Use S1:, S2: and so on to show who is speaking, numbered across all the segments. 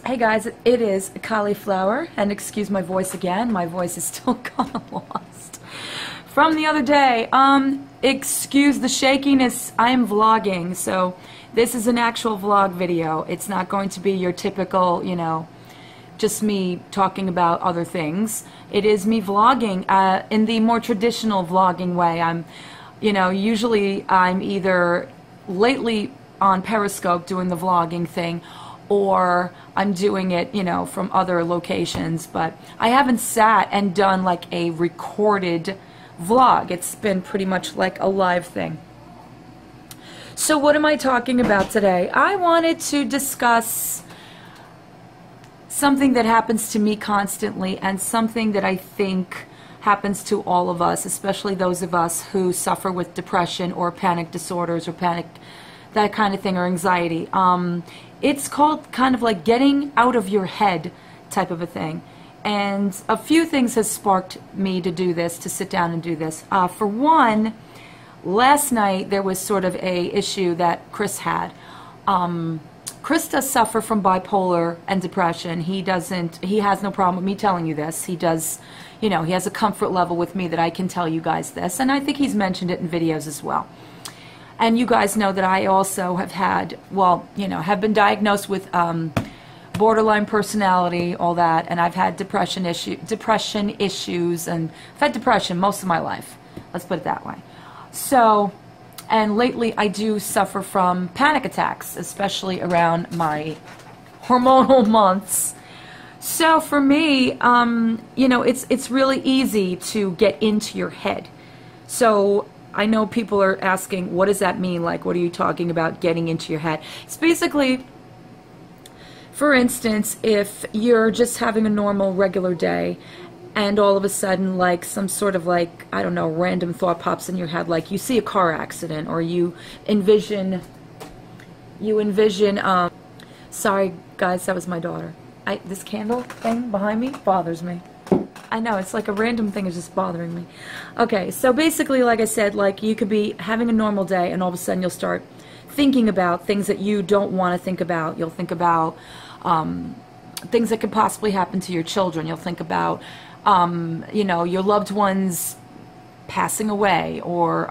S1: Hey guys, it is Cauliflower, and excuse my voice again, my voice is still kind of lost from the other day. Excuse the shakiness, I am vlogging, so this is an actual vlog video. It's not going to be your typical, just me talking about other things. It is me vlogging in the more traditional vlogging way. Usually I'm either lately on Periscope doing the vlogging thing, or I'm doing it, from other locations, but I haven't sat and done like a recorded vlog. It's been pretty much like a live thing. So what am I talking about today? I wanted to discuss something that happens to me constantly and something that I think happens to all of us, especially those of us who suffer with depression or panic disorders or that kind of thing, or anxiety. It's called kind of like getting out of your head type of a thing. And a few things has sparked me to do this, to sit down and do this. For one, last night there was sort of a issue that Chris had. Chris does suffer from bipolar and depression. He has no problem with me telling you this. He does, he has a comfort level with me that I can tell you guys this. And I think he's mentioned it in videos as well. And you guys know that I also have had, have been diagnosed with borderline personality, all that, and I've had depression issues, and I've had depression most of my life. Let's put it that way. So, and lately I do suffer from panic attacks, especially around my hormonal months. So for me, it's really easy to get into your head. So I know people are asking, what does that mean? Like, what are you talking about, getting into your head? It's basically, for instance, if you're just having a normal, regular day, and all of a sudden, like, some sort of, like, I don't know, random thought pops in your head, like you see a car accident, or you envision, sorry guys, that was my daughter. This candle thing behind me bothers me. I know, it's like a random thing is just bothering me. Okay, so basically, like I said, like, you could be having a normal day and all of a sudden you'll start thinking about things that you don't want to think about. You'll think about things that could possibly happen to your children. You'll think about, your loved ones passing away, or,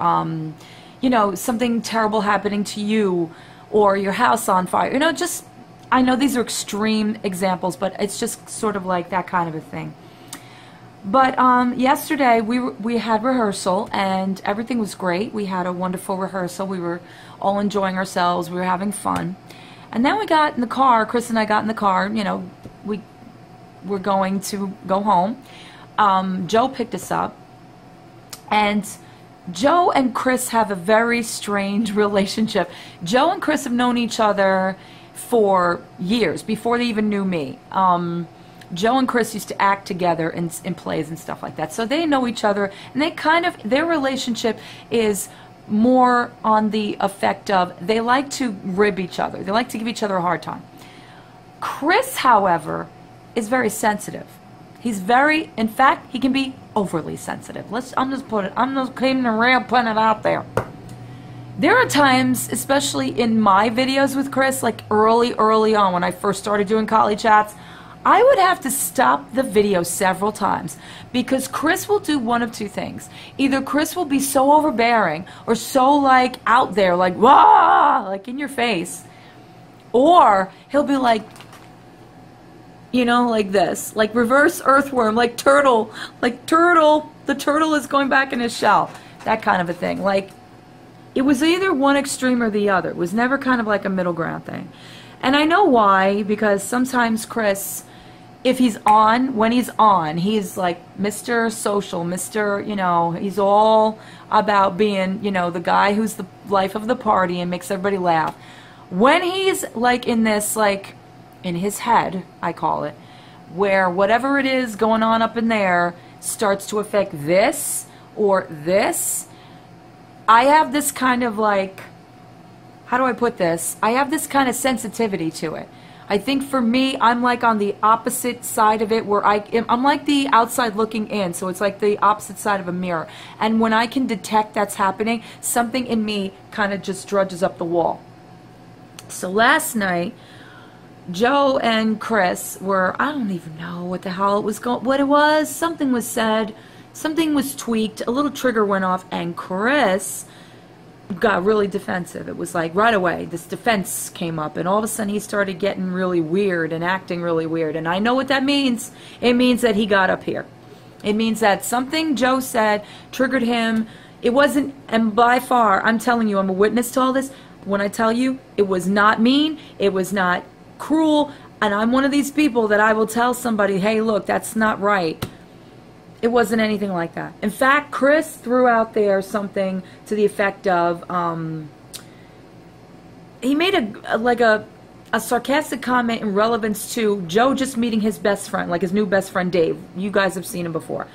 S1: something terrible happening to you, or your house on fire. I know these are extreme examples, but it's just sort of like that kind of a thing. But yesterday we had rehearsal and everything was great. We had a wonderful rehearsal. We were all enjoying ourselves. We were having fun. And then we got in the car. Chris and I got in the car. We were going to go home. Joe picked us up. And Joe and Chris have a very strange relationship. Joe and Chris have known each other for years, before they even knew me. Joe and Chris used to act together in plays and stuff like that. So they know each other, and their relationship is more on the effect of, they like to rib each other. They like to give each other a hard time. Chris, however, is very sensitive. In fact, he can be overly sensitive. I'm just keeping the real, putting it out there. There are times, especially in my videos with Chris, like early on when I first started doing Collie Chats, I would have to stop the video several times because Chris will do one of two things. Either Chris will be so overbearing or so like out there, like, wah, like in your face, or he'll be like, like this, like reverse earthworm, like turtle, the turtle is going back in his shell, that kind of a thing. Like, it was either one extreme or the other. It was never kind of like a middle ground thing. And I know why, because sometimes Chris, when he's on, he's like Mr. Social, he's all about being, the guy who's the life of the party and makes everybody laugh. When he's like in this, like, in his head, I call it, where whatever it is going on up in there starts to affect this or this, I have this kind of like, how do I put this? I have this kind of sensitivity to it. I think for me, I'm like on the opposite side of it, where I'm like the outside looking in, so it's like the opposite side of a mirror. And when I can detect that's happening, something in me kind of just drudges up the wall. So last night, Joe and Chris were, I don't even know what the hell it was what it was. Something was said, something was tweaked, a little trigger went off, and Chris got really defensive. It was like right away, this defense came up, and all of a sudden he started getting really weird and acting really weird. And I know what that means. It means that he got up here. It means that something Joe said triggered him. It wasn't, and by far, I'm telling you, I'm a witness to all this. When I tell you, it was not mean, it was not cruel, and I'm one of these people that I will tell somebody, hey, look, that's not right. It wasn't anything like that. In fact, Chris threw out there something to the effect of, he made a sarcastic comment in relevance to Joe just meeting his best friend, like his new best friend Dave. You guys have seen him before.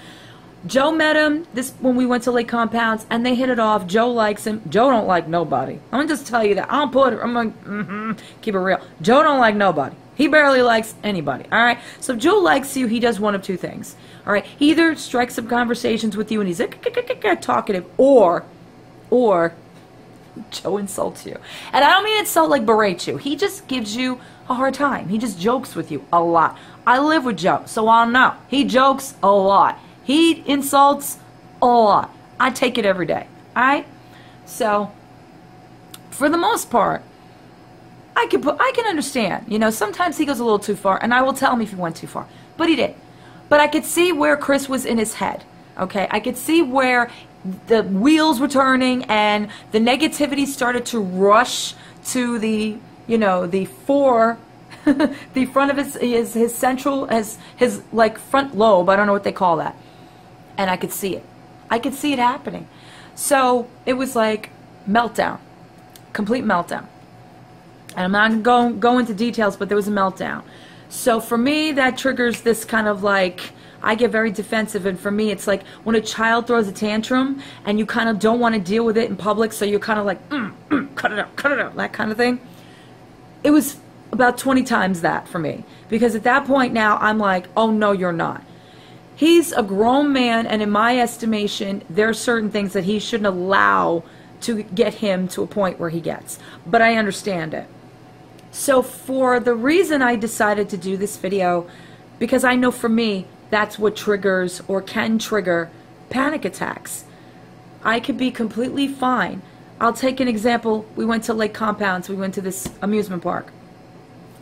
S1: Joe met him when we went to Lake Compounds, and they hit it off. Joe likes him. Joe don't like nobody. I'm gonna just tell you that. I'm gonna keep it real. Joe don't like nobody. He barely likes anybody. All right. So if Joe likes you, he does one of two things. All right. He either strikes up conversations with you and he's talkative, or Joe insults you. And I don't mean insult like berate you. He just gives you a hard time. He just jokes with you a lot. I live with Joe, so I'll know. He jokes a lot. He insults a lot. I take it every day. All right? So, for the most part, I can understand. You know, sometimes he goes a little too far, and I will tell him if he went too far. But he did. But I could see where Chris was in his head. Okay? I could see where the wheels were turning and the negativity started to rush to the, you know, the the front of his central, his like front lobe. I don't know what they call that. And I could see it. I could see it happening. So it was like meltdown, complete meltdown. And I'm not going to go into details, but there was a meltdown. So for me, that triggers this kind of like, I get very defensive, and for me, it's like when a child throws a tantrum and you kind of don't want to deal with it in public, so you're kind of like, cut it out, that kind of thing. It was about 20 times that for me, because at that point now, I'm like, oh no, you're not. He's a grown man, and in my estimation, there are certain things that he shouldn't allow to get him to a point where he gets. But I understand it. So for the reason I decided to do this video, because I know for me, that's what triggers or can trigger panic attacks. I could be completely fine. I'll take an example. We went to Lake Compounds. We went to this amusement park.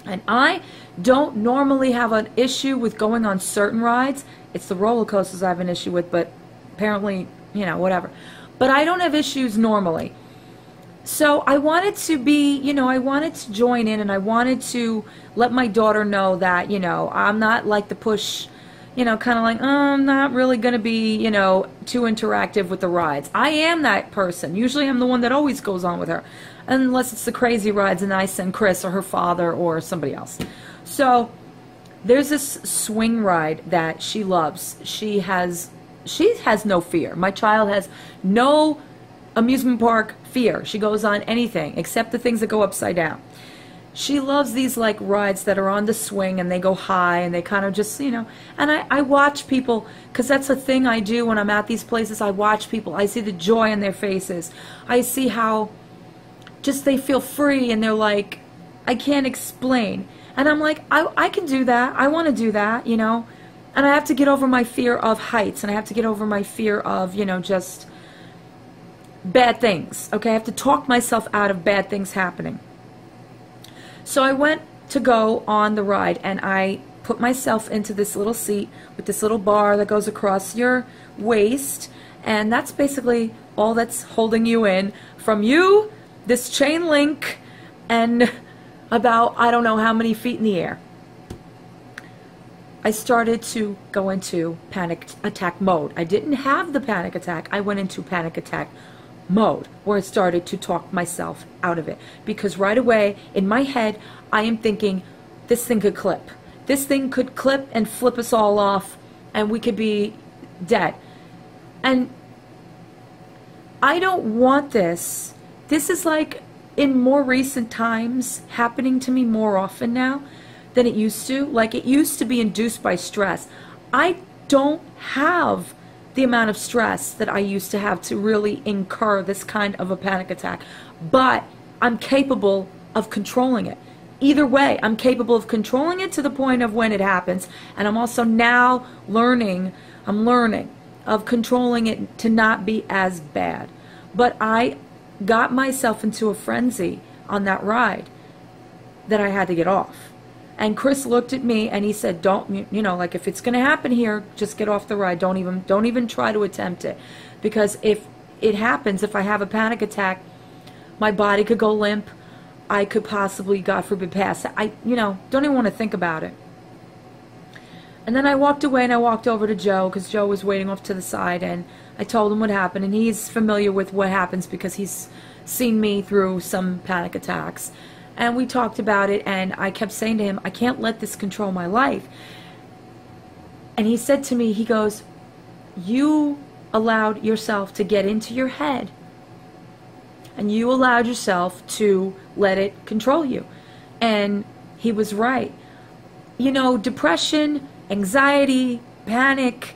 S1: And I don't normally have an issue with going on certain rides. It's the roller coasters I have an issue with, but apparently, you know, whatever. But I don't have issues normally. So I wanted to be, you know, I wanted to join in, and I wanted to let my daughter know that, you know, I'm not like the push, you know, kind of like, oh, I'm not really going to be, you know, too interactive with the rides. I am that person. Usually I'm the one that always goes on with her, unless it's the crazy rides and I send Chris or her father or somebody else. So there's this swing ride that she loves. She has no fear. My child has no amusement park fear. She goes on anything except the things that go upside down. She loves these like rides that are on the swing and they go high and they kind of just, you know, and I watch people, because that's a thing I do when I'm at these places. I watch people. I see the joy in their faces. I see how just they feel free, and they're like, I can't explain. And I'm like, I can do that. I want to do that, you know. And I have to get over my fear of heights, and I have to get over my fear of, you know, just bad things. Okay, I have to talk myself out of bad things happening. So I went to go on the ride, and I put myself into this little seat with this little bar that goes across your waist, and that's basically all that's holding you in. From you, this chain link, and about I don't know how many feet in the air. I started to go into panic attack mode. I didn't have the panic attack. I went into panic attack mode, where I started to talk myself out of it, because right away in my head I am thinking, this thing could clip. This thing could clip and flip us all off, and we could be dead. And I don't want this. This is like in more recent times happening to me more often now than it used to. Like, it used to be induced by stress. I don't have the amount of stress that I used to have to really incur this kind of a panic attack, but I'm capable of controlling it. Either way, I'm capable of controlling it to the point of when it happens, and I'm also now learning, of controlling it to not be as bad. But I got myself into a frenzy on that ride that I had to get off. And Chris looked at me and he said, don't, you know, like, if it's going to happen here, just get off the ride. Don't even try to attempt it. Because if it happens, if I have a panic attack, my body could go limp. I could possibly, God forbid, pass. You know, don't even want to think about it. And then I walked away and I walked over to Joe, because Joe was waiting off to the side, and I told him what happened, and he's familiar with what happens because he's seen me through some panic attacks. And we talked about it, and I kept saying to him, I can't let this control my life. And he said to me, he goes, you allowed yourself to get into your head, and you allowed yourself to let it control you. And he was right. You know, depression, anxiety, panic,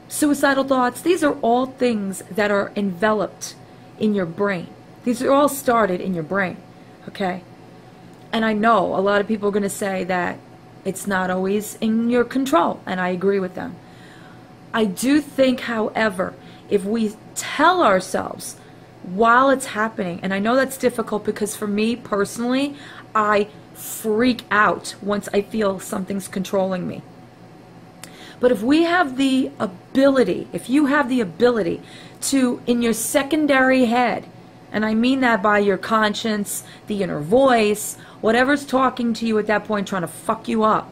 S1: suicidal thoughts, these are all things that are enveloped in your brain. These are all started in your brain, okay? And I know a lot of people are going to say that it's not always in your control, and I agree with them. I do think, however, if we tell ourselves while it's happening, and I know that's difficult because for me personally, I freak out once I feel something's controlling me. But if we have the ability, if you have the ability to, in your secondary head, and I mean that by your conscience, the inner voice, whatever's talking to you at that point trying to fuck you up,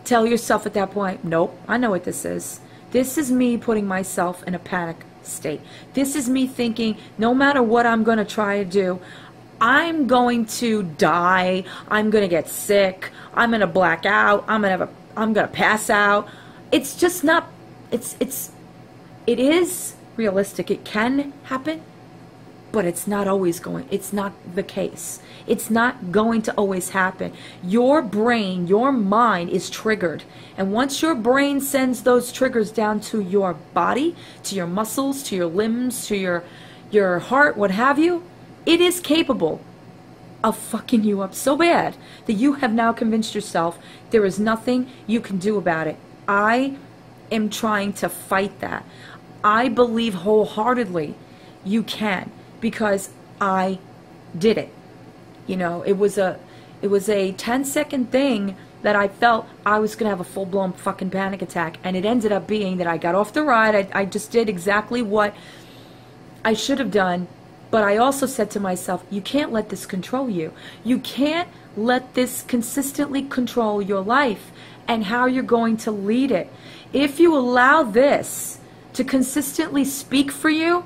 S1: tell yourself at that point, nope, I know what this is. This is me putting myself in a panic state. This is me thinking, no matter what I'm going to try to do, I'm going to die, I'm going to get sick, I'm going to black out, I'm going to pass out. It's just not, it is realistic. It can happen, but it's not always going, it's not the case. It's not going to always happen. Your brain, your mind is triggered. And once your brain sends those triggers down to your body, to your muscles, to your limbs, to your heart, what have you, it is capable of fucking you up so bad that you have now convinced yourself there is nothing you can do about it. I am trying to fight that. I believe wholeheartedly you can, because I did it. You know, it was a 10-second thing that I felt I was going to have a full-blown fucking panic attack, and it ended up being that I got off the ride. I just did exactly what I should have done. But I also said to myself, you can't let this control you. You can't let this consistently control your life and how you're going to lead it. If you allow this to consistently speak for you,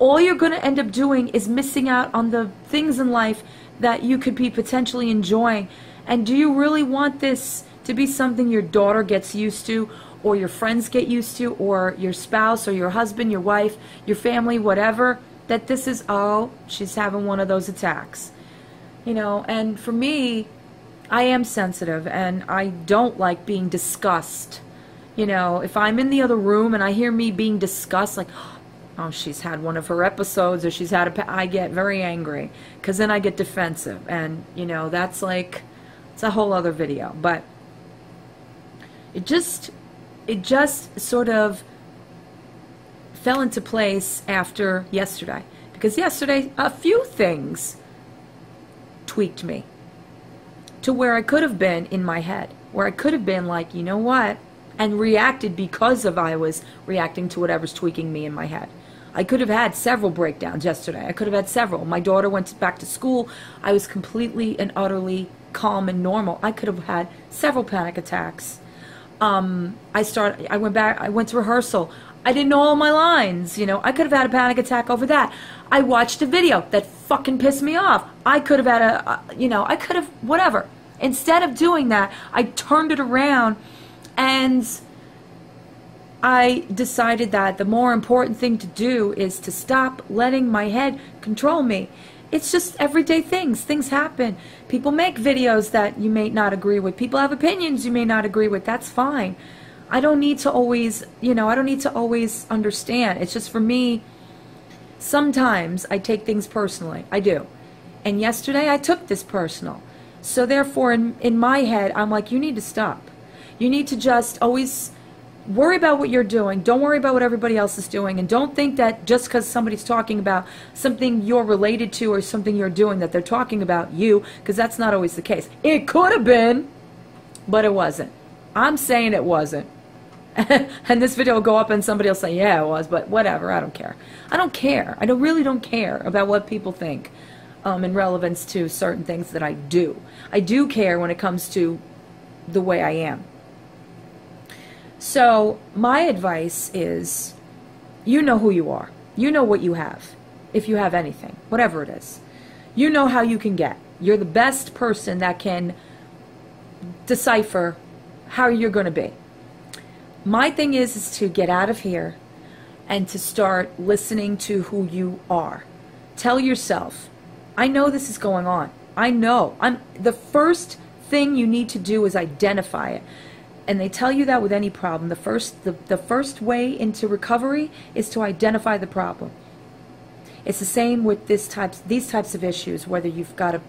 S1: all you're going to end up doing is missing out on the things in life that you could be potentially enjoying. And do you really want this to be something your daughter gets used to, or your friends get used to, or your spouse, or your husband, your wife, your family, whatever? That this is, oh, she's having one of those attacks. You know, and for me, I am sensitive, and I don't like being discussed. You know, if I'm in the other room and I hear me being discussed, like, oh, she's had one of her episodes, or she's had I get very angry, because then I get defensive, and, you know, that's like, it's a whole other video. But it just sort of fell into place after yesterday, because yesterday a few things tweaked me to where I could have been in my head, where I could have been like, you know what, and reacted because of I was reacting to whatever's tweaking me in my head. I could have had several breakdowns yesterday. I could have had several. My daughter went back to school. I was completely and utterly calm and normal. I could have had several panic attacks. I went to rehearsal. I didn't know all my lines, you know. I could have had a panic attack over that. I watched a video that fucking pissed me off. I could have had I could have, whatever. Instead of doing that, I turned it around, and I decided that the more important thing to do is to stop letting my head control me. It's just everyday things. Things happen. People make videos that you may not agree with. People have opinions you may not agree with. That's fine. I don't need to always, I don't need to always understand. It's just, for me, sometimes I take things personally. I do. And yesterday I took this personal. So therefore, in my head, I'm like, you need to stop. You need to just always worry about what you're doing. Don't worry about what everybody else is doing. And don't think that just because somebody's talking about something you're related to or something you're doing that they're talking about you, because that's not always the case. It could have been, but it wasn't. I'm saying it wasn't. And this video will go up and somebody will say, yeah, it was, but whatever, I don't care. I don't care. I really don't care about what people think in relevance to certain things that I do. I do care when it comes to the way I am. So my advice is, you know who you are. You know what you have, if you have anything, whatever it is. You know how you can get. You're the best person that can decipher how you're going to be. My thing is to get out of here and to start listening to who you are. Tell yourself, I know this is going on. I know. The first thing you need to do is identify it. And they tell you that with any problem. The first way into recovery is to identify the problem. It's the same with these types of issues, whether you've got a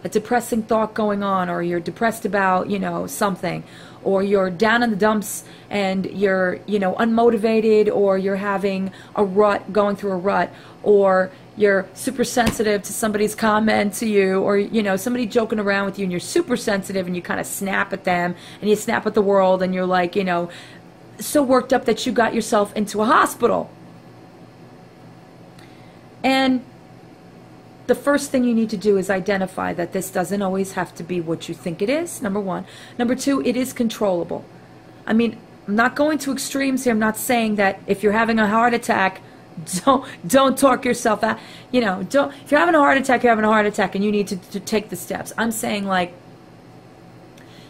S1: depressing thought going on, or you're depressed about, something, or you're down in the dumps and you're, unmotivated, or you're having a rut, going through a rut, or you're super sensitive to somebody's comment to you, or, somebody joking around with you and you're super sensitive and you kind of snap at them and you snap at the world and you're like, so worked up that you got yourself into a hospital. And the first thing you need to do is identify that this doesn't always have to be what you think it is, number one. Number two, it is controllable. I mean, I'm not going to extremes here. I'm not saying that if you're having a heart attack, don't talk yourself out. If you're having a heart attack, you're having a heart attack and you need to take the steps. I'm saying, like,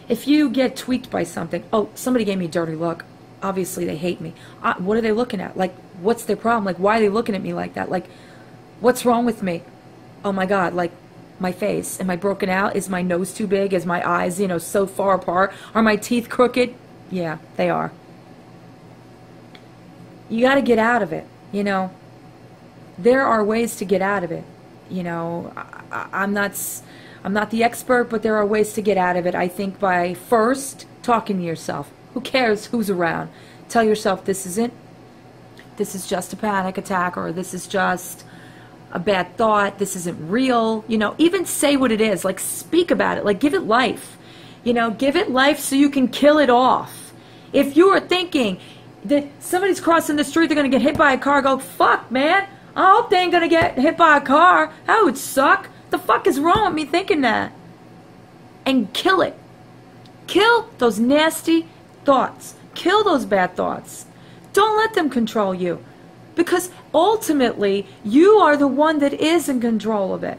S1: if you get tweaked by something, oh, somebody gave me a dirty look. Obviously, they hate me. What are they looking at? Like, what's their problem? Like, why are they looking at me like that? Like, what's wrong with me? Oh my God, like, my face. Am I broken out? Is my nose too big? Is my eyes, so far apart? Are my teeth crooked? Yeah, they are. You got to get out of it, There are ways to get out of it. I'm not the expert, but there are ways to get out of it. I think by first talking to yourself. Who cares who's around? Tell yourself, this is just a panic attack, or this is just a bad thought, this isn't real. Even say what it is, like, speak about it, like, give it life. Give it life so you can kill it off. If you are thinking that somebody's crossing the street, they're going to get hit by a car, go, fuck, man, I hope they ain't going to get hit by a car. That would suck. The fuck is wrong with me thinking that? And kill it. Kill those nasty thoughts. Kill those bad thoughts. Don't let them control you. Because ultimately, you are the one that is in control of it.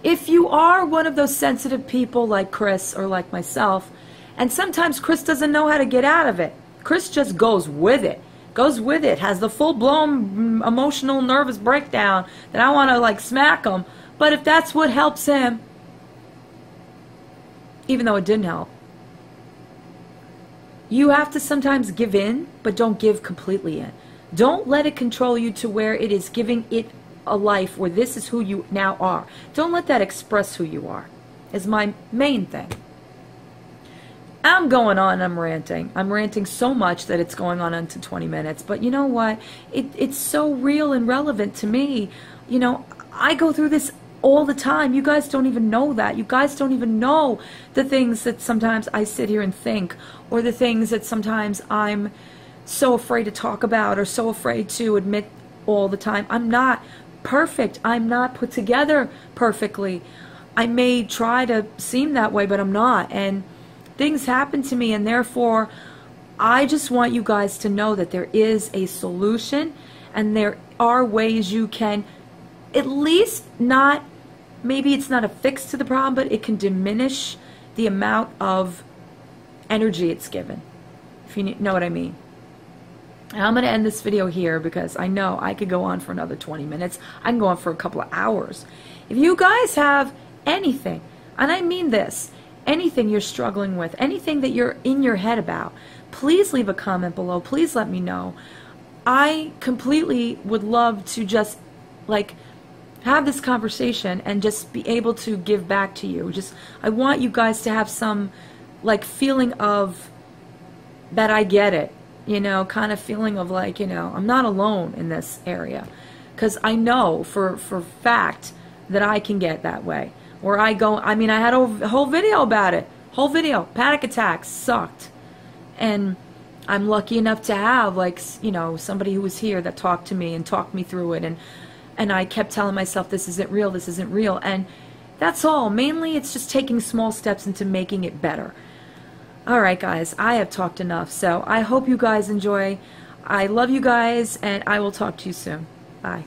S1: If you are one of those sensitive people like Chris or like myself, and sometimes Chris doesn't know how to get out of it. Chris just goes with it. Has the full-blown emotional nervous breakdown that I want to, like, smack him. But if that's what helps him, even though it didn't help, you have to sometimes give in, but don't give completely in. Don't let it control you to where it is giving it a life where this is who you now are. Don't let that express who you are, is my main thing. I'm going on, I'm ranting. I'm ranting so much that it's going on into 20 minutes. But you know what? It's so real and relevant to me. I go through this all the time. You guys don't even know that. You guys don't even know the things that sometimes I sit here and think, or the things that sometimes I'm so afraid to talk about or so afraid to admit all the time. I'm not perfect. I'm not put together perfectly. I may try to seem that way, but I'm not. And things happen to me, and therefore I just want you guys to know that there is a solution, and there are ways you can at least not, maybe it's not a fix to the problem, but it can diminish the amount of energy it's given, if you know what I mean. And I'm going to end this video here because I know I could go on for another 20 minutes. I can go on for a couple of hours. If you guys have anything, and I mean this, anything you're struggling with, anything that you're in your head about, please leave a comment below. Please let me know. I completely would love to just, like, have this conversation and just be able to give back to you. Just, I want you guys to have some, like, feeling of that I get it, you know, kind of feeling of like, you know, I'm not alone in this area. Because I know for fact that I can get that way. Where I go, I mean, I had a whole video about it. Whole video. Panic attacks sucked. And I'm lucky enough to have, like, you know, somebody who was here that talked to me and talked me through it. And I kept telling myself, this isn't real, this isn't real. And that's all. Mainly, it's just taking small steps into making it better. Alright, guys, I have talked enough. So I hope you guys enjoy. I love you guys, and I will talk to you soon. Bye.